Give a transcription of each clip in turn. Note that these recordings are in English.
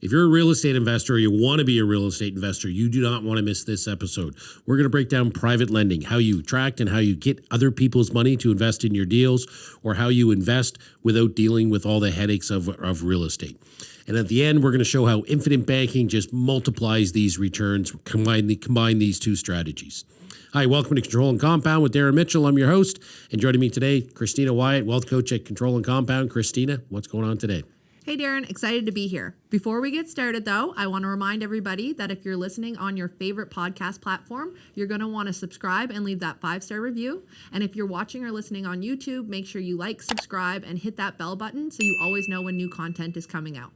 If you're a real estate investor or you want to be a real estate investor, you do not want to miss this episode. We're going to break down private lending, how you attract and how you get other people's money to invest in your deals, or how you invest without dealing with all the headaches of real estate. And at the end, we're going to show how infinite banking just multiplies these returns, combine these two strategies. Hi, welcome to Control and Compound with Darren Mitchell. I'm your host, and joining me today, Christina Wyatt, wealth coach at Control and Compound. Christina, what's going on today? Hey Darren, excited to be here. Before we get started though, I want to remind everybody that if you're listening on your favorite podcast platform, you're going to want to subscribe and leave that 5-star review. And if you're watching or listening on YouTube, make sure you like, subscribe, and hit that bell button so you always know when new content is coming out.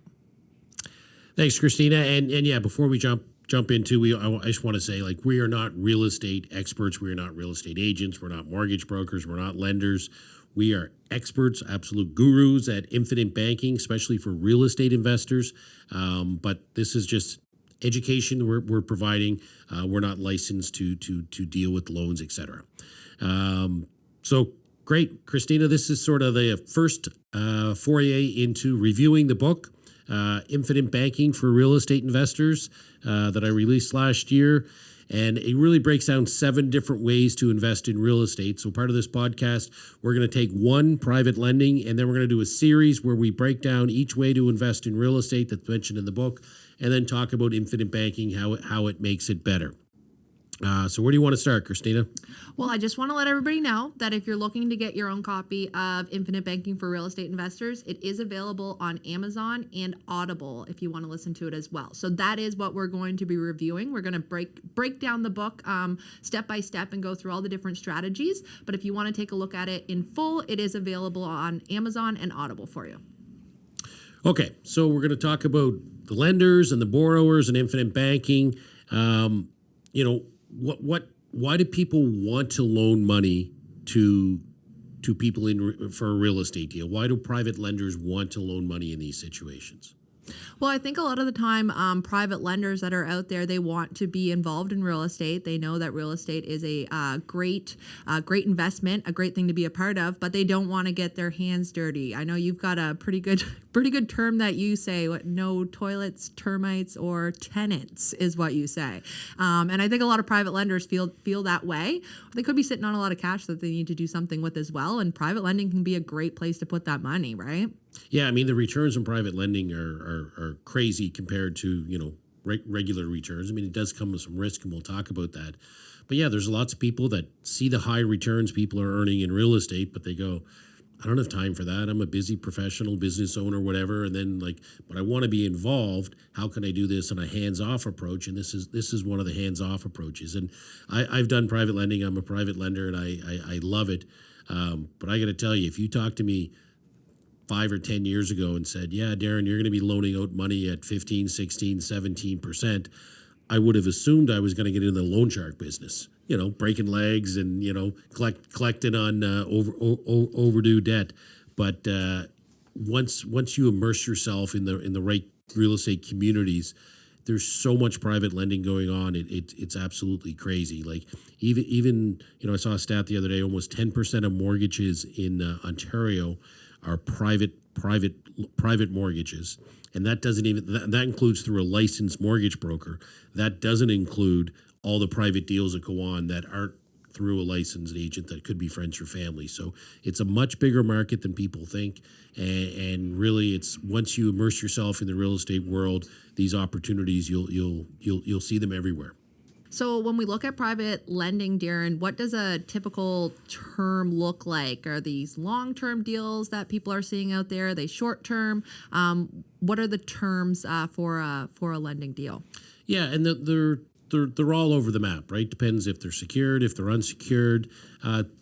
Thanks, Christina. And yeah, before we jump into, I just want to say, like, we are not real estate experts. We are not real estate agents. We're not mortgage brokers. We're not lenders. We are experts, absolute gurus at infinite banking, especially for real estate investors. But this is just education we're providing. We're not licensed to deal with loans, etc. So great, Christina. This is sort of the first foray into reviewing the book, Infinite Banking for Real Estate Investors, that I released last year. And it really breaks down 7 different ways to invest in real estate. So part of this podcast, we're going to take one, private lending, and then we're going to do a series where we break down each way to invest in real estate that's mentioned in the book, and then talk about infinite banking, how it makes it better. So where do you want to start, Christina? Well, I just want to let everybody know that if you're looking to get your own copy of Infinite Banking for Real Estate Investors, it is available on Amazon and Audible if you want to listen to it as well. So that is what we're going to be reviewing. We're going to break down the book step by step and go through all the different strategies. But if you want to take a look at it in full, it is available on Amazon and Audible for you. Okay, so we're going to talk about the lenders and the borrowers and infinite banking. Why do people want to loan money to people for a real estate deal? Why do private lenders want to loan money in these situations? Well, I think a lot of the time, private lenders that are out there, they want to be involved in real estate. They know that real estate is a great investment, a great thing to be a part of, but they don't want to get their hands dirty. I know you've got a pretty good term that you say, no toilets, termites, or tenants is what you say. And I think a lot of private lenders feel that way. They could be sitting on a lot of cash that they need to do something with as well. And private lending can be a great place to put that money, right? Yeah, I mean, the returns in private lending are crazy compared to, regular returns. I mean, it does come with some risk, and we'll talk about that. But yeah, there's lots of people that see the high returns people are earning in real estate, but they go, I don't have time for that. I'm a busy professional, business owner, whatever. And then but I want to be involved. How can I do this on a hands-off approach? And this is one of the hands-off approaches. And I've done private lending. I'm a private lender, and I love it. But I got to tell you, if you talk to me 5 or 10 years ago and said, yeah, Darren, you're going to be loaning out money at 15, 16, 17%, I would have assumed I was going to get into the loan shark business, breaking legs and, collecting on overdue debt. But once you immerse yourself in the right real estate communities, there's so much private lending going on. It's absolutely crazy. Like even I saw a stat the other day, almost 10% of mortgages in Ontario are private mortgages, and that includes through a licensed mortgage broker. That doesn't include all the private deals that go on that aren't through a licensed agent that could be friends or family. So it's a much bigger market than people think, and really, it's once you immerse yourself in the real estate world, these opportunities you'll see them everywhere. So when we look at private lending, Darren, what does a typical term look like? Are these long-term deals that people are seeing out there? Are they short-term? What are the terms for a lending deal? Yeah, and they're all over the map, right? Depends if they're secured, if they're unsecured.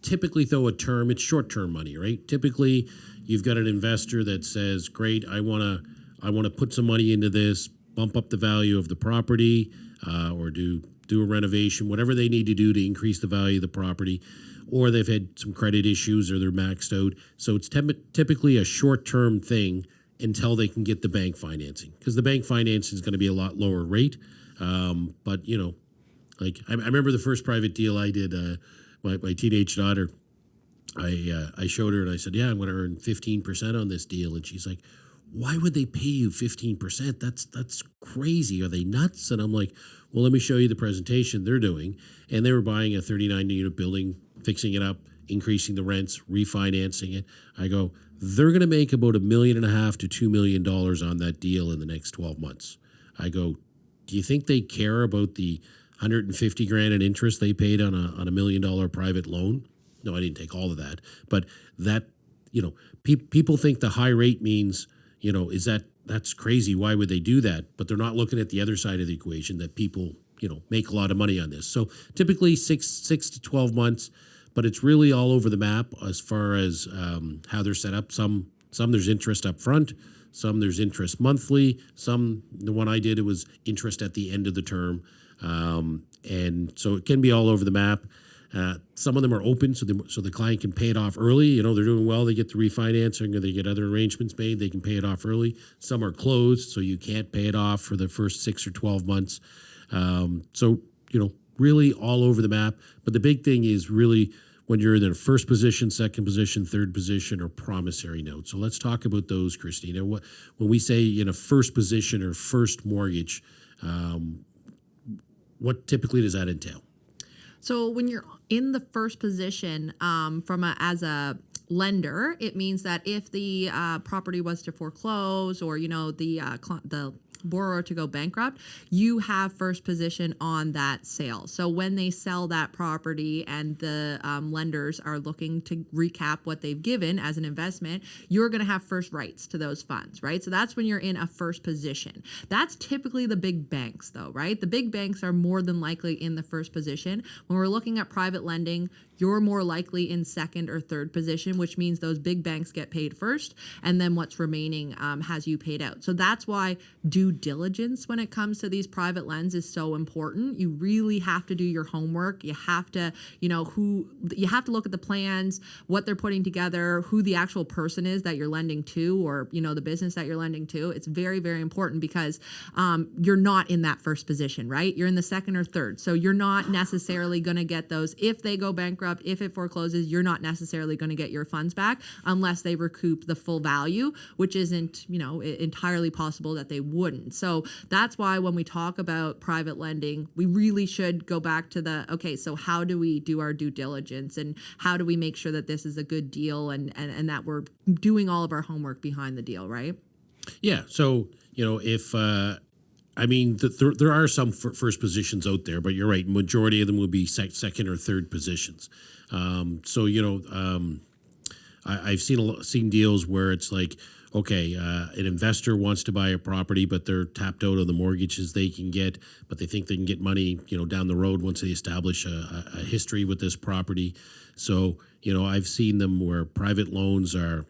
Typically, though, a term, it's short-term money, right? Typically, you've got an investor that says, great, I want to put some money into this, bump up the value of the property, or do a renovation, whatever they need to do to increase the value of the property, or they've had some credit issues or they're maxed out. So it's typically a short-term thing until they can get the bank financing, because the bank financing is going to be a lot lower rate. But I remember the first private deal I did, my teenage daughter, I showed her and I said, yeah, I'm going to earn 15% on this deal. And she's like, why would they pay you 15%? That's crazy. Are they nuts? And I'm like, well, let me show you the presentation they're doing. And they were buying a 39 unit building, fixing it up, increasing the rents, refinancing it. I go, they're going to make about $1.5 to $2 million on that deal in the next 12 months. I go, do you think they care about the 150 grand in interest they paid on a $1 million private loan? No, I didn't take all of that, but that, people think the high rate means, that's crazy. Why would they do that? But they're not looking at the other side of the equation, that people, make a lot of money on this. So typically six to 12 months, but it's really all over the map as far as how they're set up. Some there's interest up front, some there's interest monthly. Some, the one I did, it was interest at the end of the term, and so it can be all over the map. Some of them are open, so the client can pay it off early. They're doing well, they get the refinancing, or they get other arrangements made, they can pay it off early. Some are closed, so you can't pay it off for the first 6 or 12 months. So really all over the map. But the big thing is really when you're in the first position, second position, third position, or promissory note. So let's talk about those, Christina. When we say in a first position or first mortgage, what typically does that entail? So when you're in the first position, as a lender, it means that if the property was to foreclose, or the borrower to go bankrupt, you have first position on that sale. So when they sell that property and the lenders are looking to recap what they've given as an investment, you're going to have first rights to those funds, right? So that's when you're in a first position. That's typically the big banks, though, right? The big banks are more than likely in the first position. When we're looking at private lending, you're more likely in second or third position, which means those big banks get paid first, and then what's remaining has you paid out. So that's why due diligence when it comes to these private lends is so important. You really have to do your homework. You have to, you have to look at the plans, what they're putting together, who the actual person is that you're lending to, or the business that you're lending to. It's very, very important because you're not in that first position, right? You're in the second or third. So you're not necessarily going to get those. If they go bankrupt, if it forecloses, you're not necessarily going to get your funds back unless they recoup the full value, which isn't, entirely possible that they wouldn't. So that's why when we talk about private lending, we really should go back to okay, so how do we do our due diligence, and how do we make sure that this is a good deal, and that we're doing all of our homework behind the deal, right? Yeah. So, if, there are some first positions out there, but you're right. Majority of them would be second or third positions. I've seen deals where it's like, okay, an investor wants to buy a property, but they're tapped out on the mortgages they can get, but they think they can get money, down the road once they establish a history with this property. So, I've seen them where private loans are,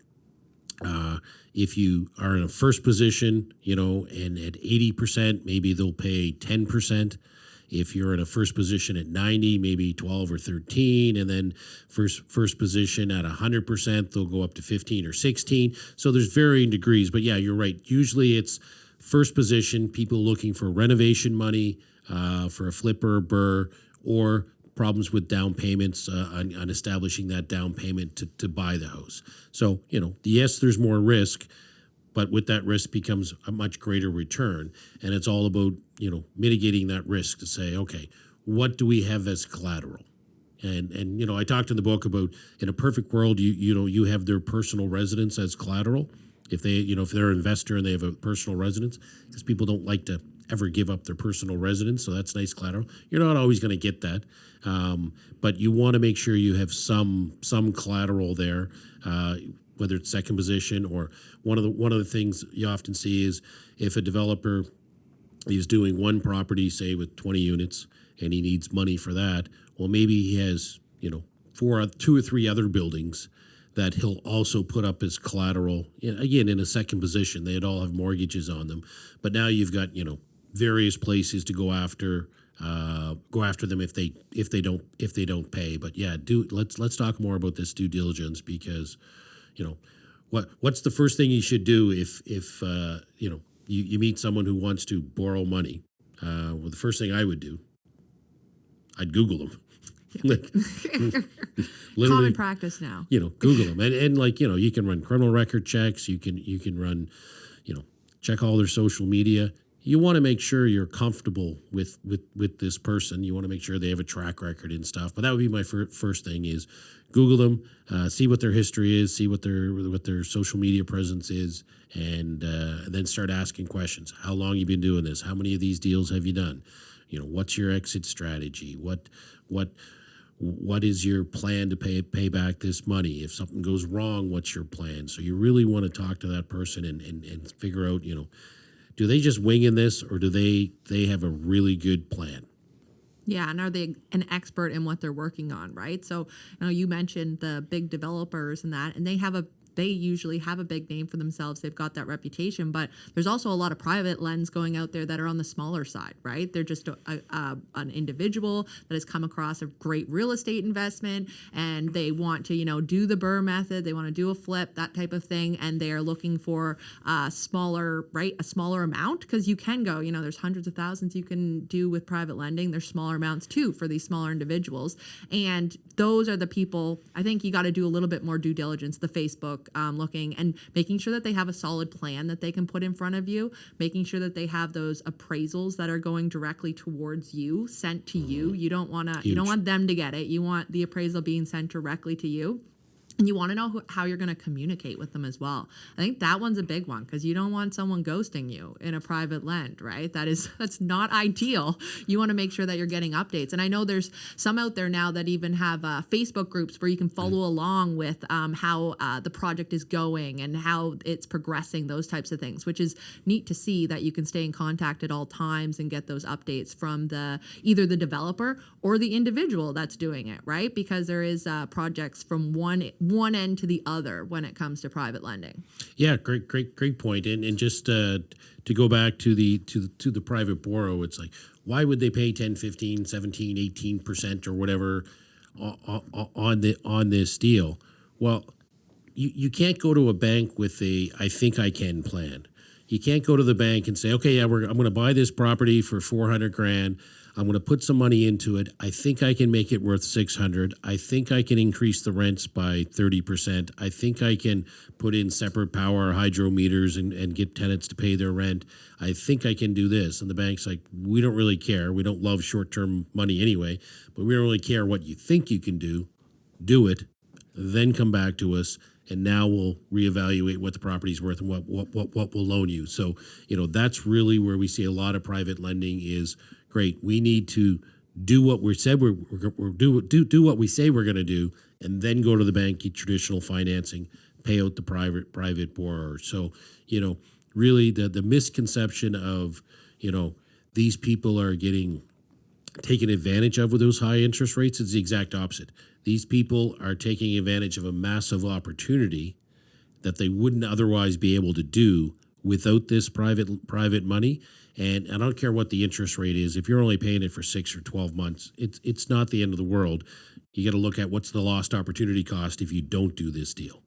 if you are in a first position, and at 80%, maybe they'll pay 10%. If you're in a first position at 90, maybe 12 or 13, and then first position at 100%, they'll go up to 15 or 16. So there's varying degrees, but yeah, you're right. Usually it's first position, people looking for renovation money, for a flipper, or burr, or problems with down payments, on establishing that down payment to buy the house. So, yes, there's more risk, but with that risk becomes a much greater return. And it's all about, mitigating that risk to say, okay, what do we have as collateral? And I talked in the book about, in a perfect world, you have their personal residence as collateral. If they, if they're an investor and they have a personal residence, because people don't like to ever give up their personal residence, so that's nice collateral. You're not always going to get that, but you want to make sure you have some collateral there, whether it's second position, or one of the things you often see is if a developer is doing one property, say with 20 units, and he needs money for that. Well, maybe he has, 2 or 3 other buildings that he'll also put up as collateral. Again, in a second position, they'd all have mortgages on them, but now you've got, various places to go after them if they don't pay. But yeah, let's talk more about this due diligence, because, what's the first thing you should do if you meet someone who wants to borrow money? Well, the first thing I would do, I'd Google them. Common practice now. Google them, and you can run criminal record checks. You can run, check all their social media. You want to make sure you're comfortable with this person. You want to make sure they have a track record and stuff. But that would be my first thing is Google them, see what their history is, see what their social media presence is, and then start asking questions. How long you been doing this? How many of these deals have you done? What's your exit strategy? What is your plan to pay back this money? If something goes wrong, what's your plan? So you really want to talk to that person and figure out, do they just wing in this, or do they have a really good plan? Yeah, and are they an expert in what they're working on, right? So, you mentioned the big developers and that, and they usually have a big name for themselves. They've got that reputation, but there's also a lot of private lends going out there that are on the smaller side, right? They're just an individual that has come across a great real estate investment, and they want to, do the BRRRR method. They want to do a flip, that type of thing, and they are looking for a smaller amount, because you can go, there's hundreds of thousands you can do with private lending. There's smaller amounts too for these smaller individuals, and those are the people. I think you got to do a little bit more due diligence, the Facebook. Looking and making sure that they have a solid plan that they can put in front of you, making sure that they have those appraisals that are going directly towards you, sent to you. You don't want them to get it. You want the appraisal being sent directly to you. And you want to know how you're going to communicate with them as well. I think that one's a big one, because you don't want someone ghosting you in a private lend, right? That's not ideal. You want to make sure that you're getting updates. And I know there's some out there now that even have Facebook groups where you can follow along with how the project is going and how it's progressing, those types of things, which is neat to see that you can stay in contact at all times and get those updates from either the developer or the individual that's doing it, right? Because there is projects from one end to the other when it comes to private lending. Yeah, great point. And just to go back to the private borrow, it's like, why would they pay 10, 15, 17, 18% or whatever on this deal? Well, you can't go to a bank with I think I can plan. You can't go to the bank and say, okay, yeah, I'm going to buy this property for $400,000. I'm going to put some money into it. I think I can make it worth $600,000. I think I can increase the rents by 30%. I think I can put in separate power hydro meters and get tenants to pay their rent. I think I can do this. And the bank's like, we don't really care. We don't love short-term money anyway, but we don't really care what you think you can do. Do it, then come back to us, and now we'll reevaluate what the property's worth and what we'll loan you. So, that's really where we see a lot of private lending is, great, we need to do what we said we're do what we say we're going to do, and then go to the bank, get traditional financing, pay out the private borrower. So, really the misconception of, these people are getting taken advantage of with those high interest rates is the exact opposite. These people are taking advantage of a massive opportunity that they wouldn't otherwise be able to do without this private money. And I don't care what the interest rate is. If you're only paying it for 6 or 12 months, it's not the end of the world. You got to look at what's the lost opportunity cost if you don't do this deal.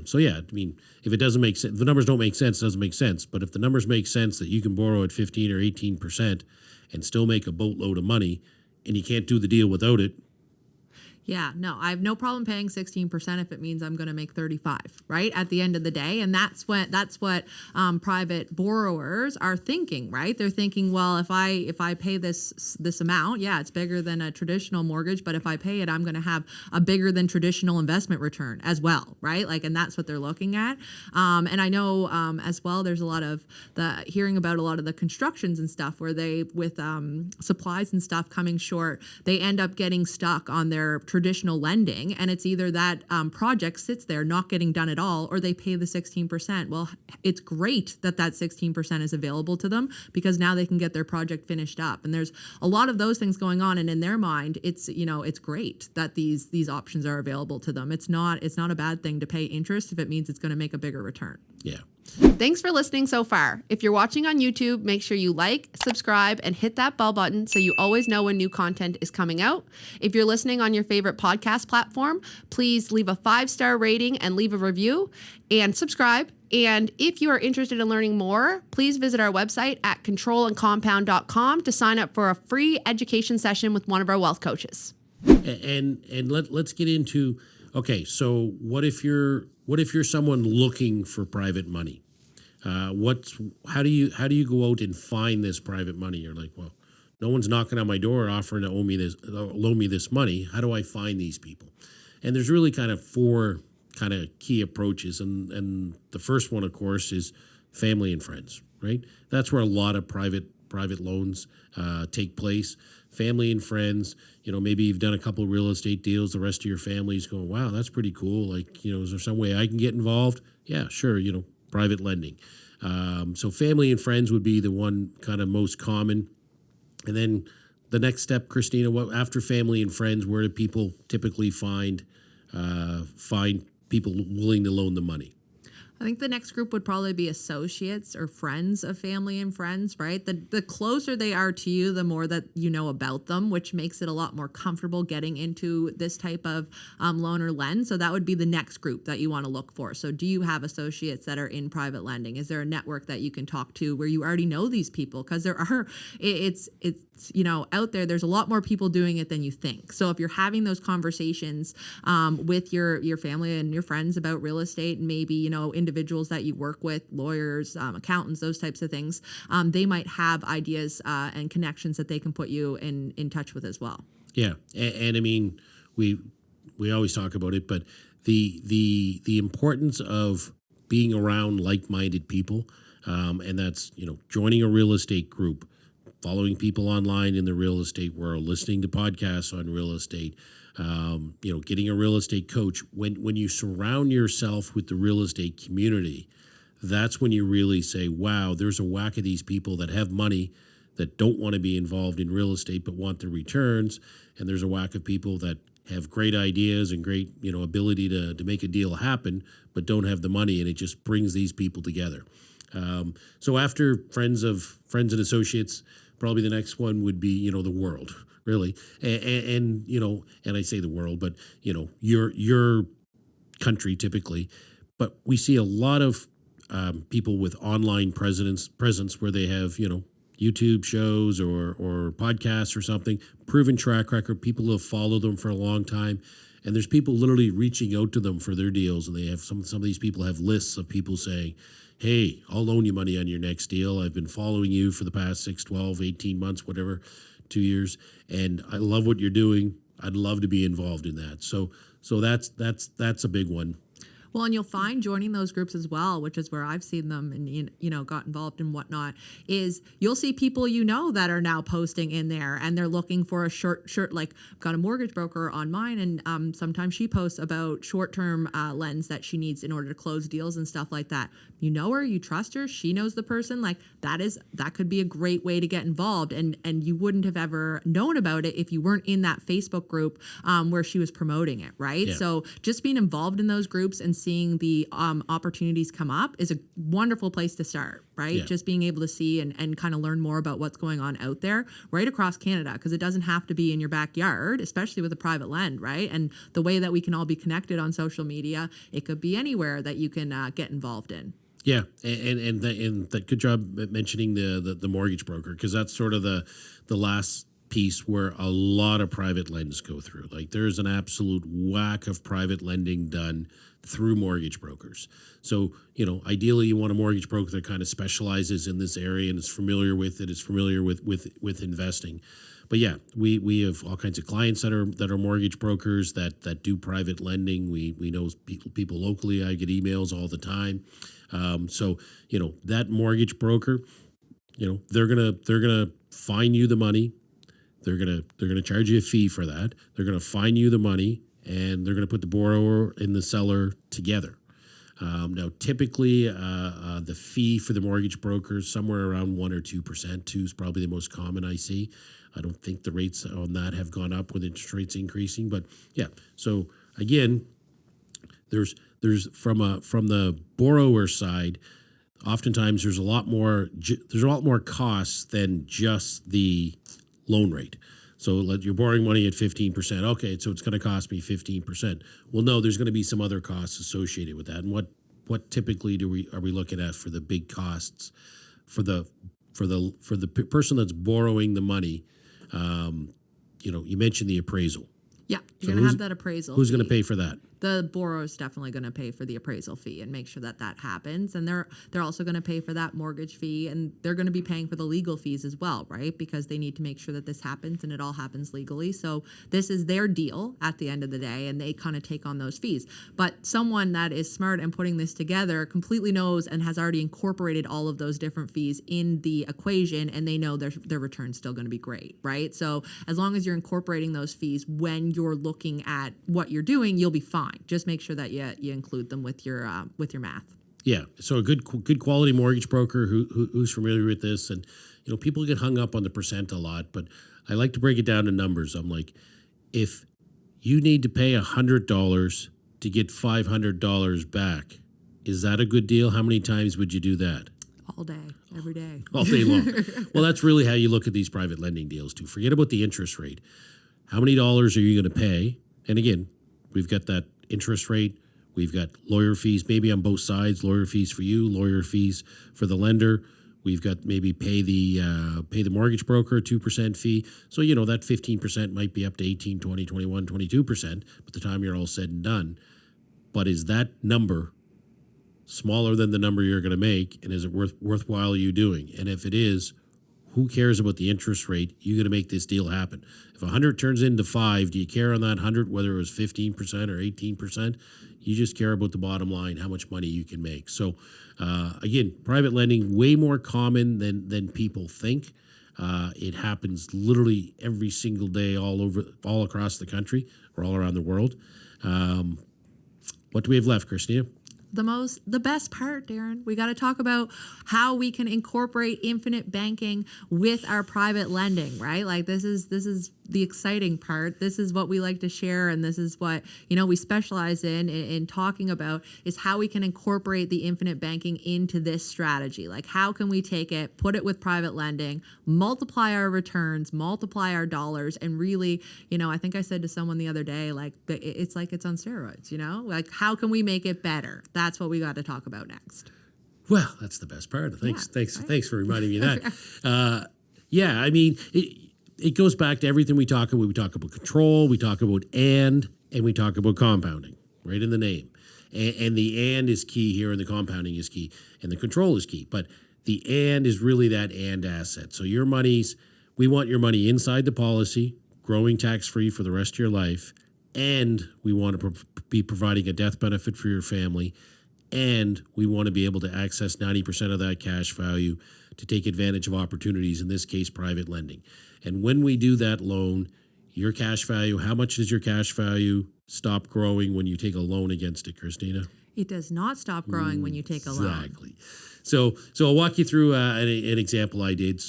So yeah, I mean, if it doesn't make sense, the numbers don't make sense, it doesn't make sense. But if the numbers make sense that you can borrow at 15 or 18% and still make a boatload of money, and you can't do the deal without it, Yeah, no, I have no problem paying 16% if it means I'm going to make 35, right? At the end of the day. And that's what private borrowers are thinking, right? They're thinking, well, if I pay this amount, yeah, it's bigger than a traditional mortgage, but if I pay it, I'm going to have a bigger than traditional investment return as well, right? And that's what they're looking at. And I know as well, there's a lot of hearing about a lot of the constructions and stuff where they, with supplies and stuff coming short, they end up getting stuck on their traditional lending, and it's either that project sits there not getting done at all, or they pay the 16%. Well, it's great that 16% is available to them, because now they can get their project finished up. And there's a lot of those things going on, and in their mind, it's great that these options are available to them. It's not a bad thing to pay interest if it means it's going to make a bigger return. Yeah. Thanks for listening so far. If you're watching on YouTube, make sure you like, subscribe, and hit that bell button so you always know when new content is coming out. If you're listening on your favorite podcast platform, please leave a 5-star rating and leave a review and subscribe. And if you are interested in learning more, please visit our website at controlandcompound.com to sign up for a free education session with one of our wealth coaches. And let's get into, okay, so what if you're someone looking for private money? How do you go out and find this private money? You're like, well, no one's knocking on my door offering to loan me this money. How do I find these people? And there's really kind of four kind of key approaches, and the first one, of course, is family and friends. Right, that's where a lot of private loans take place. Family and friends. Maybe you've done a couple of real estate deals. The rest of your family's going, wow, that's pretty cool. Like, is there some way I can get involved? Yeah, sure. Private lending. So family and friends would be the one kind of most common. And then the next step, Christina, what after family and friends, where do people typically find people willing to loan the money? I think the next group would probably be associates or friends of family and friends, right? The closer they are to you, the more that you know about them, which makes it a lot more comfortable getting into this type of loan or lend. So that would be the next group that you want to look for. So do you have associates that are in private lending? Is there a network that you can talk to where you already know these people? Because it's out there, there's a lot more people doing it than you think. So if you're having those conversations with your family and your friends about real estate, and maybe, individuals that you work with, lawyers, accountants, those types of things, they might have ideas and connections that they can put you in touch with as well. Yeah. And I mean, we always talk about it, but the importance of being around like-minded people, and that's, joining a real estate group, following people online in the real estate world, listening to podcasts on real estate, getting a real estate coach. When you surround yourself with the real estate community, that's when you really say, wow, there's a whack of these people that have money that don't want to be involved in real estate but want the returns. And there's a whack of people that have great ideas and great, ability to make a deal happen, but don't have the money. And it just brings these people together. So after friends and associates, probably the next one would be, the world, really. And I say the world, but, your country typically. But we see a lot of people with online presence where they have, YouTube shows or podcasts or something, proven track record. People who have followed them for a long time. And there's people literally reaching out to them for their deals. And they have some of these people have lists of people saying, hey, I'll loan you money on your next deal. I've been following you for the past 6, 12, 18 months, whatever, 2 years. And I love what you're doing. I'd love to be involved in that. So that's a big one. Well, and you'll find joining those groups as well, which is where I've seen them and, got involved and whatnot, is you'll see people that are now posting in there and they're looking for a shirt, like I've got a mortgage broker on mine, and sometimes she posts about short-term lends that she needs in order to close deals and stuff like that. You know her, you trust her, she knows the person, like that could be a great way to get involved, and you wouldn't have ever known about it if you weren't in that Facebook group where she was promoting it, right? Yeah. So just being involved in those groups and seeing the opportunities come up is a wonderful place to start, right? Yeah. Just being able to see and kind of learn more about what's going on out there right across Canada, because it doesn't have to be in your backyard, especially with a private lend, right? And the way that we can all be connected on social media, it could be anywhere that you can get involved in. Yeah, and that good job at mentioning the mortgage broker, because that's sort of the last piece where a lot of private lends go through. Like there's an absolute whack of private lending done through mortgage brokers. So, ideally you want a mortgage broker that kind of specializes in this area and is familiar with it, is familiar with investing. But yeah, we have all kinds of clients that are mortgage brokers that do private lending. We know people locally. I get emails all the time. So that mortgage broker, they're gonna fine you the money. They're gonna charge you a fee for that. They're gonna fine you the money, and they're gonna put the borrower and the seller together. Now, typically, the fee for the mortgage broker is somewhere around 1 or 2%. 2 is probably the most common I see. I don't think the rates on that have gone up with interest rates increasing, but yeah. So again, there's from the borrower side, oftentimes there's a lot more costs than just the loan rate. So you're borrowing money at 15%. Okay, so it's going to cost me 15%. Well, no, there's going to be some other costs associated with that. And what typically are we looking at for the big costs for the person that's borrowing the money? You mentioned the appraisal. Yeah, you're So going to have that appraisal. Who's going to fee. pay for that? The borrower is definitely going to pay for the appraisal fee and make sure that that happens, and they're also going to pay for that mortgage fee, and they're going to be paying for the legal fees as well, right? Because they need to make sure that this happens and it all happens legally. So this is their deal at the end of the day, and they kind of take on those fees. But someone that is smart and putting this together completely knows and has already incorporated all of those different fees in the equation, and they know their return's still going to be great, right? So as long as you're incorporating those fees when you're looking at what you're doing, you'll be fine. Just make sure that you include them with your math. Yeah, so a good quality mortgage broker who's familiar with this, and people get hung up on the percent a lot, but I like to break it down to numbers. I'm like, if you need to pay $100 to get $500 back, is that a good deal? How many times would you do that? All day, every day. All day long. Well, that's really how you look at these private lending deals too. Forget about the interest rate. How many dollars are you going to pay? And again, we've got that interest rate. We've got lawyer fees, maybe on both sides. Lawyer fees for you, lawyer fees for the lender. We've got maybe pay the mortgage broker a 2% fee. So, that 15% might be up to 18, 20, 21, 22% by the time you're all said and done. But is that number smaller than the number you're going to make? And is it worthwhile you doing? And if it is, who cares about the interest rate? You're going to make this deal happen. If 100 turns into 5, do you care on that 100 whether it was 15% or 18%? You just care about the bottom line, how much money you can make. So, again, private lending, way more common than people think. It happens literally every single day all across the country or all around the world. What do we have left, Christina? The best part, Darren, we got to talk about how we can incorporate infinite banking with our private lending, right? Like this is the exciting part. This is what we like to share, and this is what we specialize in talking about, is how we can incorporate the infinite banking into this strategy. Like, how can we take it, put it with private lending, multiply our returns, multiply our dollars, and really, I think I said to someone the other day, like it's like it's on steroids. Like, how can we make it better? That's what we got to talk about next. Well, that's the best part. Thanks for reminding me of that. It goes back to everything we talk about. We talk about control, we talk about and we talk about compounding, right in the name. And the and is key here, and the compounding is key, and the control is key. But the and is really that and asset. So we want your money inside the policy, growing tax-free for the rest of your life, and we want to be providing a death benefit for your family, and we want to be able to access 90% of that cash value to take advantage of opportunities, in this case, private lending. And when we do that loan, your cash value, how much does your cash value stop growing when you take a loan against it, Christina? It does not stop growing when you take a loan. Exactly. So I'll walk you through an example I did.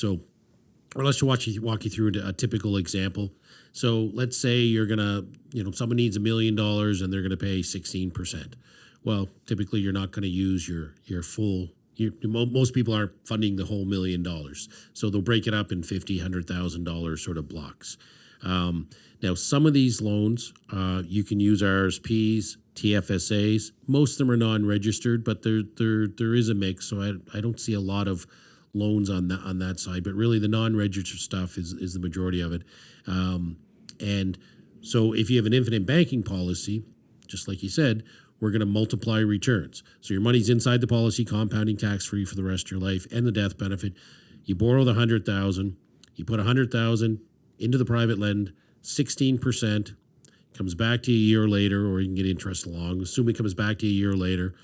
Or let's walk you through a typical example. So let's say you're gonna, someone needs $1 million and they're gonna pay 16%. Well, typically you're not gonna use your full. Most people aren't funding the whole $1 million, so they'll break it up in $50,000, $100,000 sort of blocks. Now, some of these loans, you can use RSPs, TFSAs. Most of them are non-registered, but there is a mix. So I don't see a lot of loans on that side, but really the non-registered stuff is the majority of it. And so if you have an infinite banking policy, just like you said, we're going to multiply returns. So your money's inside the policy, compounding tax-free for the rest of your life, and the death benefit. You borrow the $100,000, you put $100,000 into the private lend, 16%, comes back to you a year later, or you can get interest along. Assume it comes back to you a year later,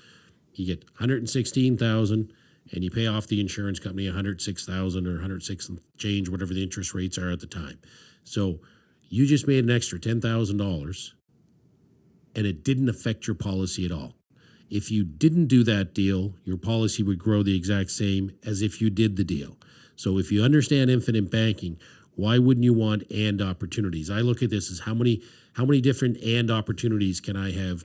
you get $116,000, and you pay off the insurance company $106,000 or $106 and change, whatever the interest rates are at the time. So you just made an extra $10,000, and it didn't affect your policy at all. If you didn't do that deal, your policy would grow the exact same as if you did the deal. So if you understand infinite banking, why wouldn't you want and opportunities? I look at this as how many different and opportunities can I have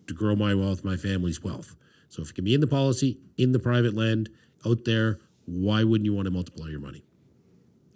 to grow my wealth, my family's wealth? So if it can be in the policy, in the private lend, out there, why wouldn't you want to multiply your money?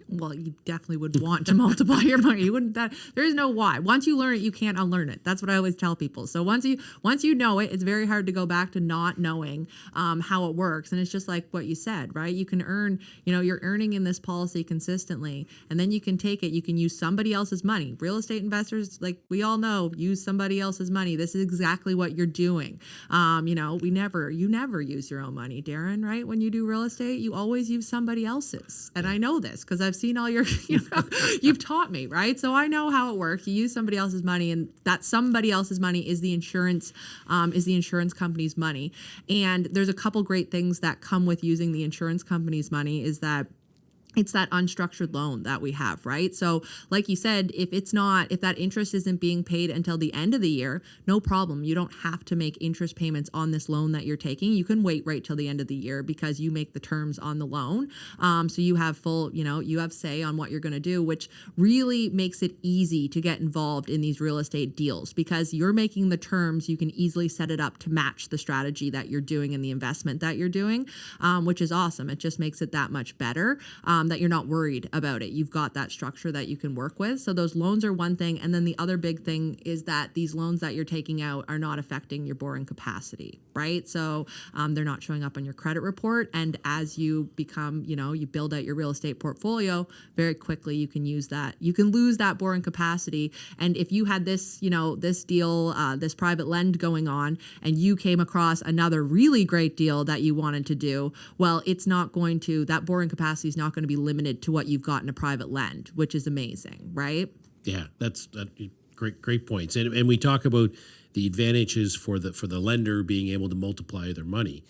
Well, you definitely would want to multiply your money. You wouldn't that there is no why. Once you learn it, you can't unlearn it. That's what I always tell people. So once you know it, it's very hard to go back to not knowing how it works. And it's just like what you said, right? You can earn, you're earning in this policy consistently, and then you can take it, you can use somebody else's money. Real estate investors, like we all know, use somebody else's money. This is exactly what you're doing. You never use your own money, Darren, right? When you do real estate, you always use somebody else's. And I know this because I've seen all your, you've taught me, right? So I know how it works. You use somebody else's money, and that somebody else's money is the insurance company's money. And there's a couple great things that come with using the insurance company's money is that it's that unstructured loan that we have, right? So like you said, if that interest isn't being paid until the end of the year, no problem. You don't have to make interest payments on this loan that you're taking. You can wait right till the end of the year because you make the terms on the loan. So you have you have say on what you're going to do, which really makes it easy to get involved in these real estate deals because you're making the terms. You can easily set it up to match the strategy that you're doing and the investment that you're doing, which is awesome. It just makes it that much better. That you're not worried about it. You've got that structure that you can work with. So those loans are one thing. And then the other big thing is that these loans that you're taking out are not affecting your borrowing capacity, right? So they're not showing up on your credit report. And as you become, you build out your real estate portfolio, very quickly you can use that. You can lose that borrowing capacity. And if you had this, this deal, this private lend going on, and you came across another really great deal that you wanted to do, well, that borrowing capacity is not going to be limited to what you've got in a private lend, which is amazing, right? Yeah, that's great points. And we talk about the advantages for the lender being able to multiply their money.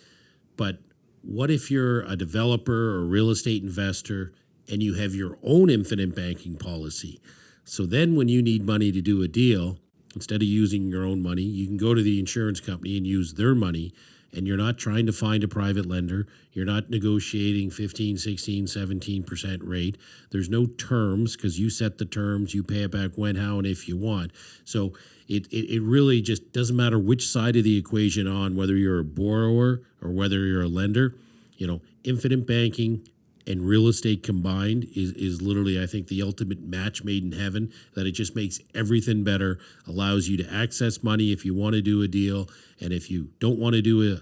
But what if you're a developer or a real estate investor and you have your own infinite banking policy? So then when you need money to do a deal, instead of using your own money, you can go to the insurance company and use their money. And you're not trying to find a private lender. You're not negotiating 15, 16, 17% rate. There's no terms because you set the terms. You pay it back when, how, and if you want. So it really just doesn't matter which side of the equation on, whether you're a borrower or whether you're a lender. Infinite banking and real estate combined is literally, I think, the ultimate match made in heaven, that it just makes everything better, allows you to access money if you want to do a deal. And if you don't want to do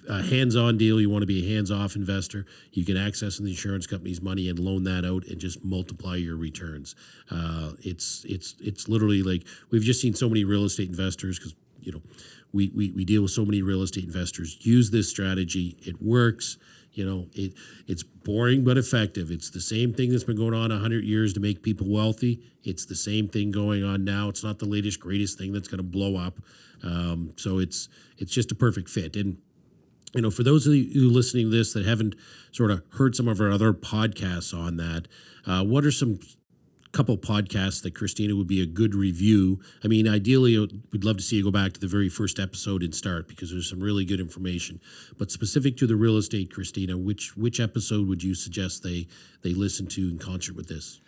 a hands-on deal, you want to be a hands-off investor, you can access the insurance company's money and loan that out and just multiply your returns. It's literally like, we've just seen so many real estate investors because, we deal with so many real estate investors use this strategy. It works. It's boring but effective. It's the same thing that's been going on 100 years to make people wealthy. It's the same thing going on now. It's not the latest, greatest thing that's going to blow up. So it's just a perfect fit. And, for those of you listening to this that haven't sort of heard some of our other podcasts on that, what are some couple podcasts that Christina would be a good review? I mean, ideally, we'd love to see you go back to the very first episode and start because there's some really good information. But specific to the real estate, Christina, which episode would you suggest they listen to in concert with this?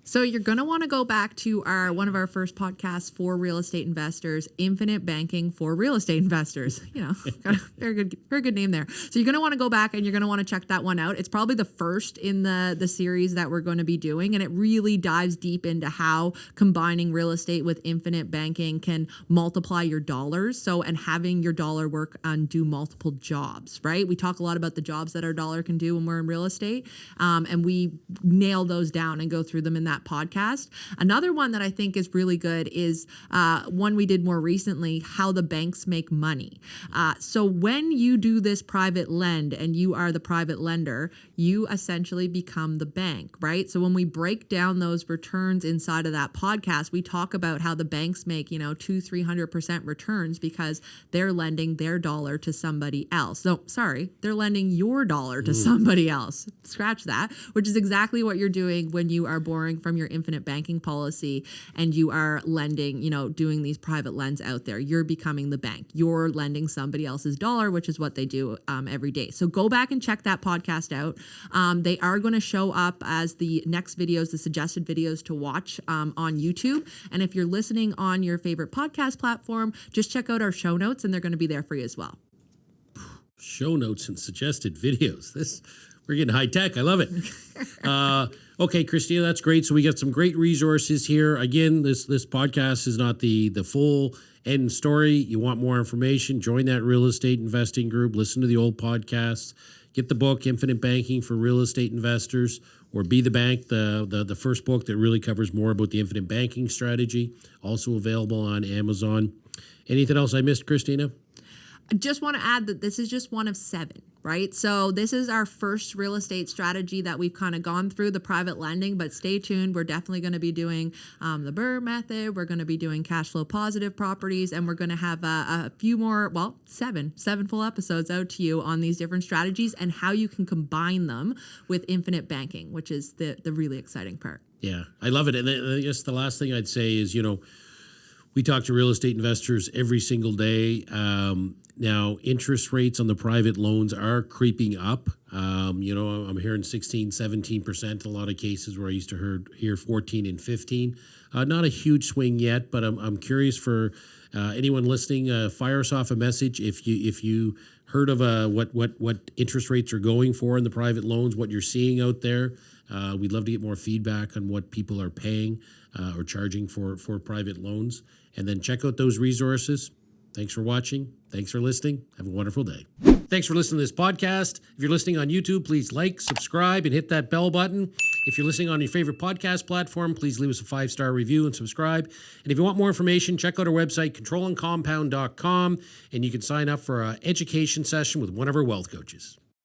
So you're going to want to go back to one of our first podcasts for real estate investors, Infinite Banking for Real Estate Investors. Got a very good name there. So you're going to want to go back and you're going to want to check that one out. It's probably the first in the series that we're going to be doing, and it really dives deep into how combining real estate with infinite banking can multiply your dollars. And having your dollar work and do multiple jobs, right? We talk a lot about the jobs that our dollar can do when we're in real estate, and we nail those down and go through them in that podcast. Another one that I think is really good is one we did more recently, how the banks make money. So when you do this private lend and you are the private lender, you essentially become the bank, right? So when we break down those returns inside of that podcast, we talk about how the banks make, 200-300% returns because they're lending their dollar to somebody else. No, sorry, they're lending your dollar to somebody else. Scratch that, which is exactly what you're doing when you are borrowing from your infinite banking policy and you are lending, doing these private lends out there. You're becoming the bank. You're lending somebody else's dollar, which is what they do every day. So go back and check that podcast out. They are going to show up as the next videos, the suggested videos to watch on YouTube. And if you're listening on your favorite podcast platform, just check out our show notes and they're going to be there for you as well. Show notes and suggested videos. We're getting high tech. I love it. Okay, Christina, that's great. So we got some great resources here. Again, this podcast is not the full end story. You want more information? Join that real estate investing group. Listen to the old podcasts. Get the book Infinite Banking for Real Estate Investors, or Be the Bank, the first book that really covers more about the infinite banking strategy. Also available on Amazon. Anything else I missed, Christina? I just want to add that this is just one of 7, right? So this is our first real estate strategy that we've kind of gone through, the private lending, but stay tuned. We're definitely going to be doing the BRRRR method. We're going to be doing cash flow positive properties, and we're going to have a few more, well, seven full episodes out to you on these different strategies and how you can combine them with infinite banking, which is the really exciting part. Yeah, I love it. And I guess the last thing I'd say is, we talk to real estate investors every single day. Now, interest rates on the private loans are creeping up. I'm hearing 16, 17% in a lot of cases, where I used to hear 14 and 15. Not a huge swing yet, but I'm curious for anyone listening. Fire us off a message if you heard of what interest rates are going for in the private loans, what you're seeing out there. We'd love to get more feedback on what people are paying or charging for private loans. And then check out those resources. Thanks for watching. Thanks for listening. Have a wonderful day. Thanks for listening to this podcast. If you're listening on YouTube, please like, subscribe, and hit that bell button. If you're listening on your favorite podcast platform, please leave us a 5-star review and subscribe. And if you want more information, check out our website, controllandcompound.com, and you can sign up for an education session with one of our wealth coaches.